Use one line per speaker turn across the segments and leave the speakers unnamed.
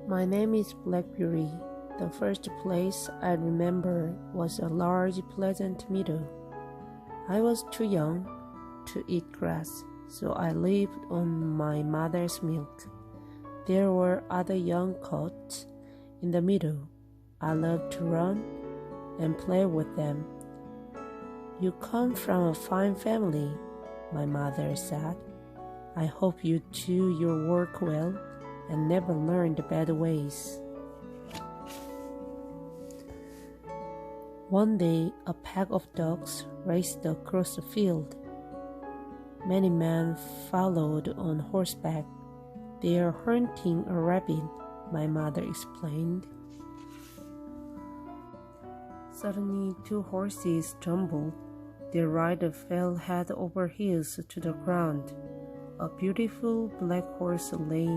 My name is Blackberry. The first place I remember was a large, pleasant meadow. I was too young to eat grass, so I lived on my mother's milk. There were other young goats in the meadow. I loved to run and play with them. You come from a fine family, my mother said. I hope you do your work well and never learn the bad ways. One day, a pack of dogs raced across the field. Many men followed on horseback. They are hunting a rabbit, my mother explained. Suddenly, two horses stumbled. Their rider fell head over heels to the ground. A beautiful black horse lay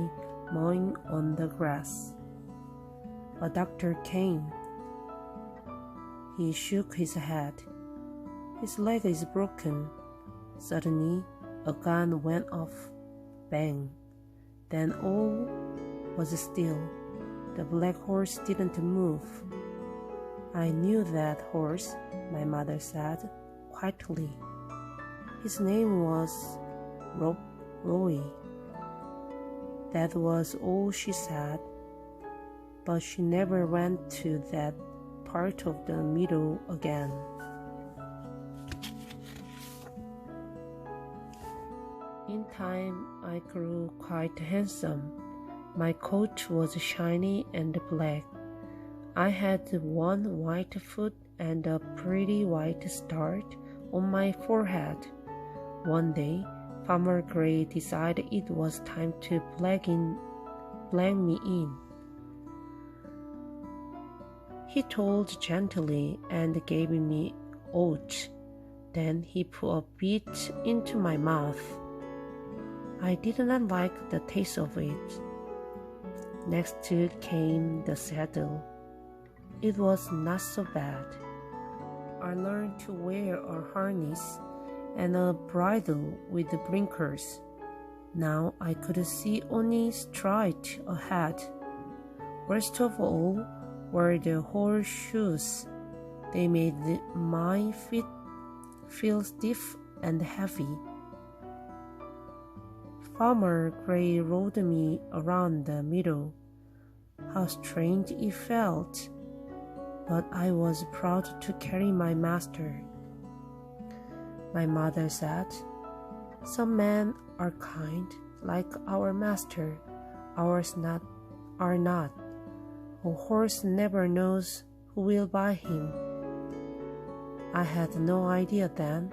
mowing on the grass. A doctor came. He shook his head. His leg is broken. Suddenly, a gun went off. Bang. Then all was still. The black horse didn't move. I knew that horse, my mother said quietly. His name was Roy. That was all she said, but she never went to that part of the meadow again. In time, I grew quite handsome. My coat was shiny and black. I had one white foot and a pretty white star on my forehead. One day, Farmer Gray decided it was time to black me in. He told gently and gave me oats. Then he put a bit into my mouth. I did not like the taste of it. Next came the saddle. It was not so bad. I learned to wear a harness and a bridle with blinkers. Now I could see only straight ahead. Worst of all were the horseshoes. They made my feet feel stiff and heavy. Farmer Gray rode me around the meadow. How strange it felt, but I was proud to carry my master. My mother said, "Some men are kind, like our master. Ours are not. A horse never knows who will buy him." I had no idea then,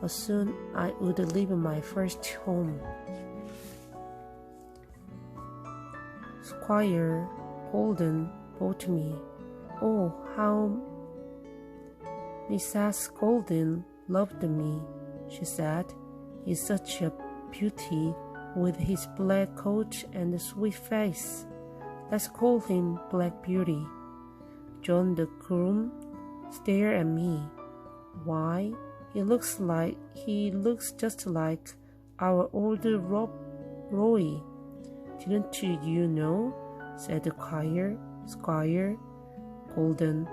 but soon I would leave my first home. Squire Golden bought me. Oh, how Mrs. Golden loved me, she said. He's such a beauty with his black coat and sweet face. Let's call him Black Beauty. John the groom stared at me. Why, he looks just like our old Roy. Didn't you know? Said the Squire Golden.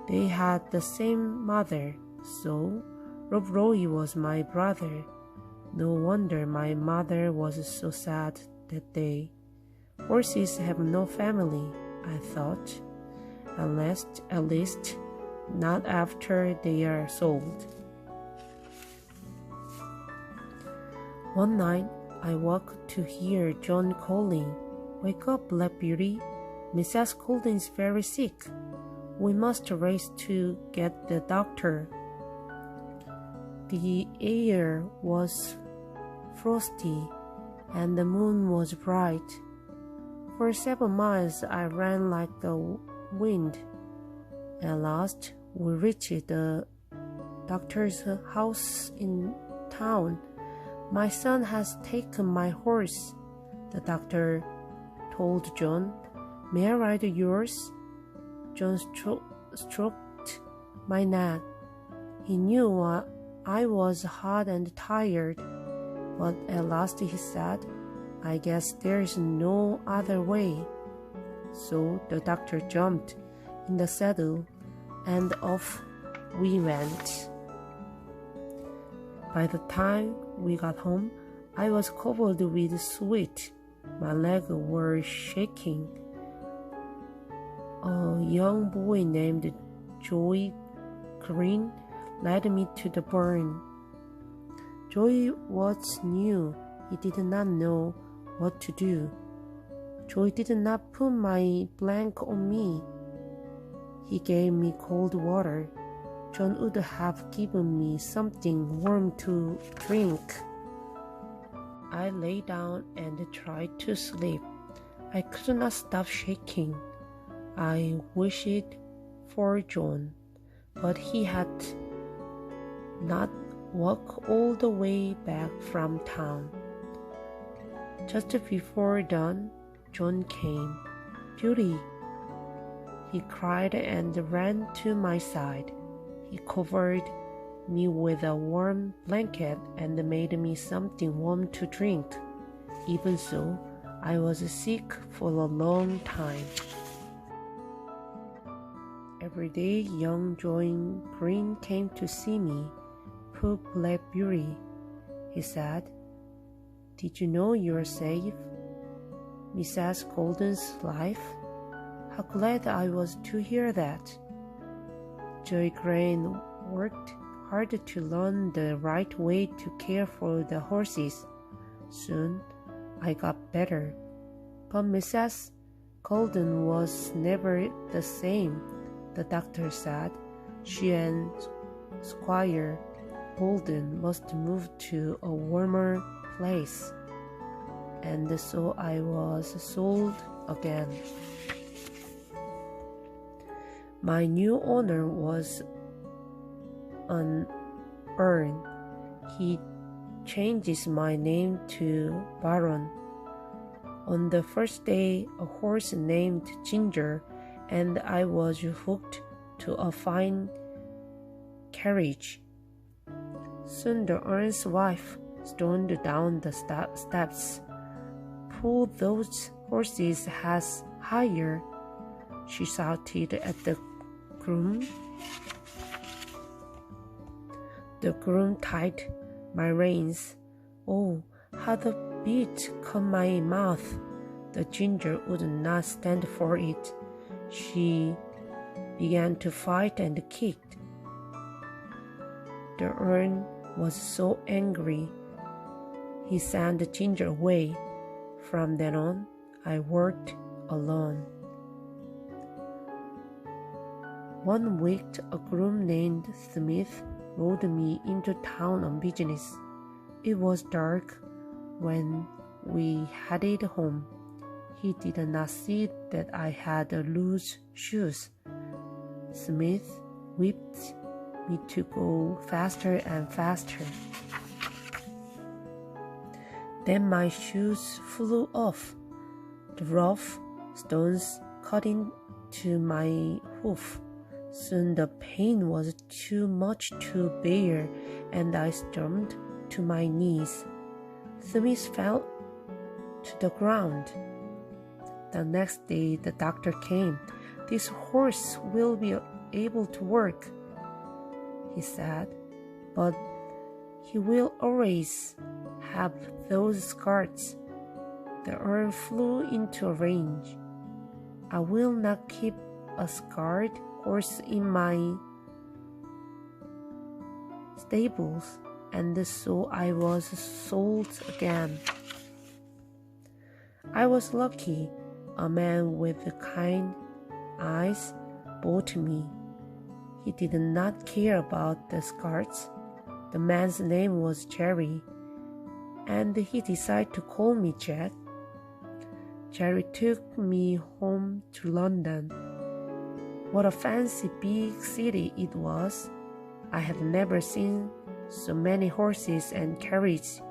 They had the same mother, so Roy was my brother. No wonder my mother was so sad that day. Horses have no family, I thought. At least not after they are sold. One night, I woke to hear John calling, "Wake up, Black Beauty. Mrs. Golden is very sick. We must race to get the doctor." The air was frosty and the moon was bright. For 7 miles I ran like the wind. At last we reached the doctor's house in town. "My son has taken my horse," the doctor told John. "May I ride yours?" John stroked my neck. He knew I was hot and tired, but at last he said, "I guess there's no other way. so the doctor jumped in the saddle and off we went. By the time we got home, I was covered with sweat. My legs were shaking. A young boy named Joy Green led me to the barn. Joy was new. He did not know what to do. Joy did not put my blanket on me. He gave me cold water. John would have given me something warm to drink. I lay down and tried to sleep. I could not stop shaking. I wished for John, but he had not walked all the way back from town. Just before dawn, John came. "Beauty!" He cried and ran to my side. He covered me with a warm blanket and made me something warm to drink. Even so, I was sick for a long time. Every day, young John Green came to see me. "Poor Black Beauty," he said. "Did you know you're safe? Mrs. Golden's life?" How glad I was to hear that. Joy Green worked hard to learn the right way to care for the horses. Soon, I got better. But Mrs. Golden was never the same, the doctor said. She and Squire Golden must move to a warmer place. And so I was sold again. My new owner was an Earn. He changes my name to Baron. On the first day, a horse named Ginger, and I was hooked to a fine carriage. Soon the Earn's wife stormed down the steps. "Pull those horses has higher," she shouted at the groom. The groom tied my reins. Oh, how the bit caught my mouth! The Ginger would not stand for it. She began to fight and kicked. The Earn was so angry. He sent the Ginger away. From then on, I worked alone. One week, a groom named Smith rode me into town on business. It was dark when we headed home. He did not see that I had loose shoes. Smith whipped me to go faster and faster. Then my shoes flew off. The rough stones cut into my hoof. Soon the pain was too much to bear, and I stormed to my knees. Smith fell to the ground. The next day the doctor came. "This horse will be able to work," he said, "but he will always have those scars." The Earn flew into a range. "I will not keep a scarred horse in my stables," and so I was sold again. I was lucky. A man with kind eyes bought me. He did not care about the scars. The man's name was Jerry, and he decided to call me Jack. Jerry took me home to London. What a fancy big city it was. I had never seen so many horses and carriages,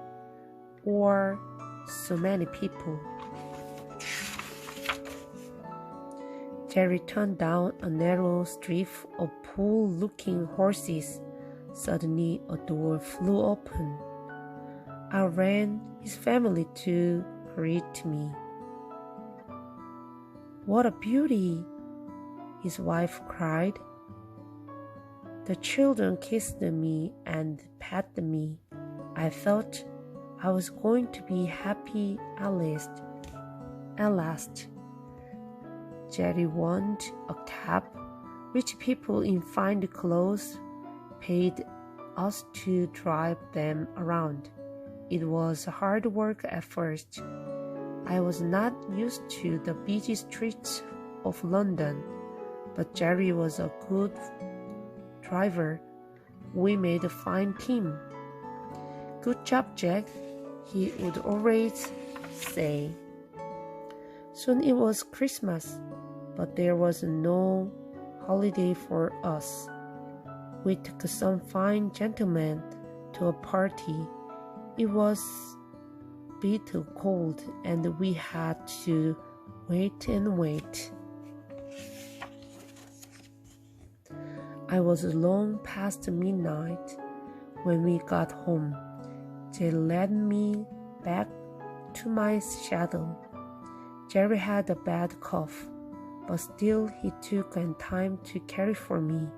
or so many people. Jerry turned down a narrow street of poor-looking horses. Suddenly, a door flew open. Out ran his family to greet me. "What a beauty!" his wife cried. The children kissed me and patted me. I thought I was going to be happy at least. At last, Jerry won a cab. Rich people in fine clothes paid us to drive them around. It was hard work at first. I was not used to the busy streets of London, but Jerry was a good driver. We made a fine team. "Good job, Jack," he would always say. Soon it was Christmas, but there was no holiday for us. We took some fine gentlemen to a party. It was bitter cold and we had to wait and wait. I was long past midnight when we got home. They led me back to my shadow. Jerry had a bad cough, but still he took time to care for me.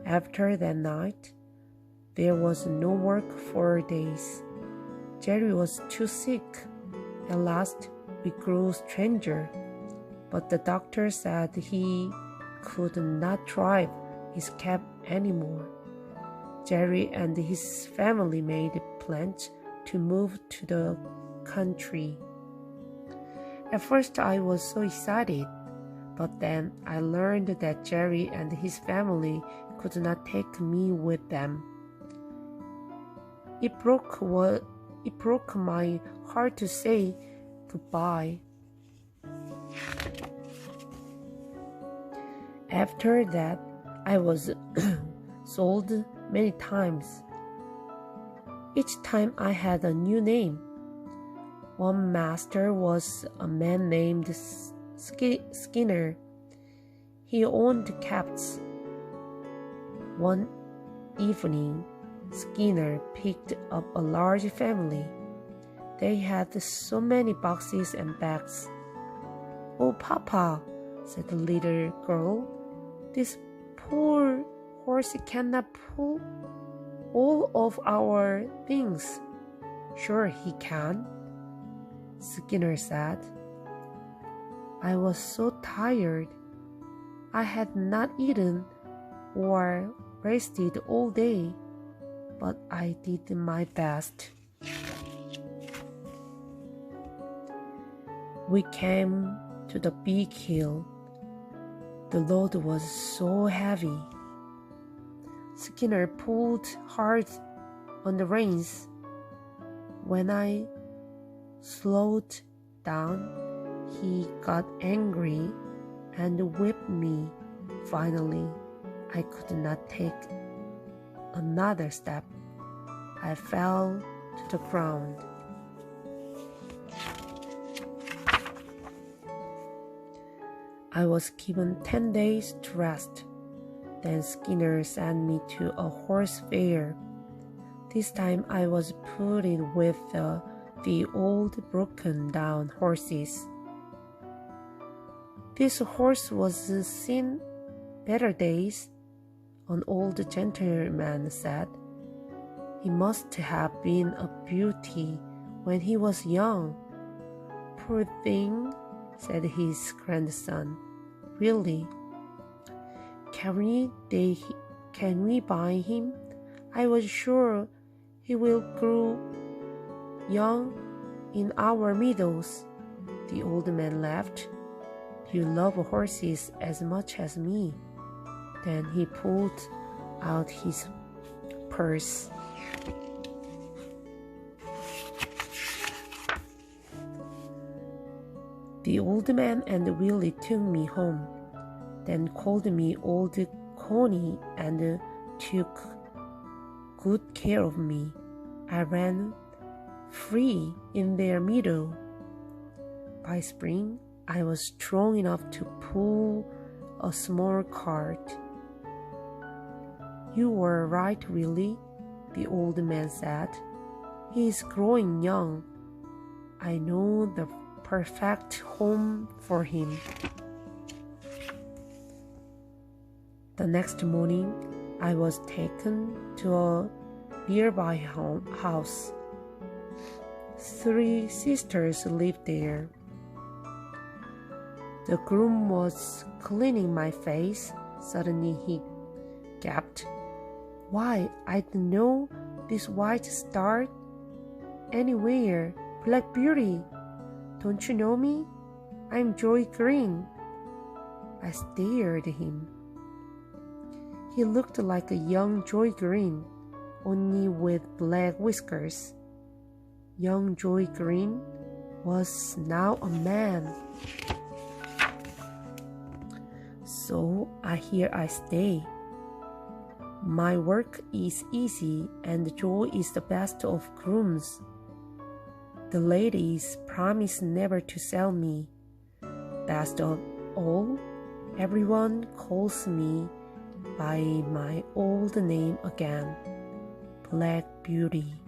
After that night, there was no work for days. Jerry was too sick. At last, we grew stranger, but the doctor said he could not drive his cab anymore. Jerry and his family made plans to move to the country. At first I was so excited, but then I learned that Jerry and his family could not take me with them. It broke my heart to say goodbye. After that, I was sold many times. Each time I had a new name. One master was a man named Skinner. He owned cats. One evening, Skinner picked up a large family. They had so many boxes and bags. "Oh, Papa," said the little girl, "this poor horse cannot pull all of our things." "Sure he can," Skinner said. I was so tired. I had not eaten or rested all day, but I did my best. We came to the big hill. The load was so heavy. Skinner pulled hard on the reins. When I slowed down, he got angry and whipped me. Finally, I could not take another step. I fell to the ground. I was given 10 days to rest. Then Skinner sent me to a horse fair. This time I was put in with the old broken-down horses. This horse was seen better days, an old gentleman said. He must have been a beauty when he was young. Poor thing, said his grandson. Really? Can we buy him? I was sure he will grow young in our meadows. The old man laughed. You love horses as much as me. Then he pulled out his purse. The old man and Willie took me home, then called me Old Connie and took good care of me. I ran free in their meadow. By spring, I was strong enough to pull a small cart. You were right, Willie, the old man said. He is growing young. I know the perfect home for him. The next morning, I was taken to a nearby house. 3 sisters lived there. The groom was cleaning my face. Suddenly he gasped, "Why, I didn't know this white star anywhere. Black Beauty. Don't you know me? I'm Joy Green." I stared at him. He looked like a young Joy Green, only with black whiskers. Young Joy Green was now a man. So here I stay. My work is easy and Joy is the best of grooms. The ladies promise never to sell me. Best of all, everyone calls me by my old name again, Black Beauty.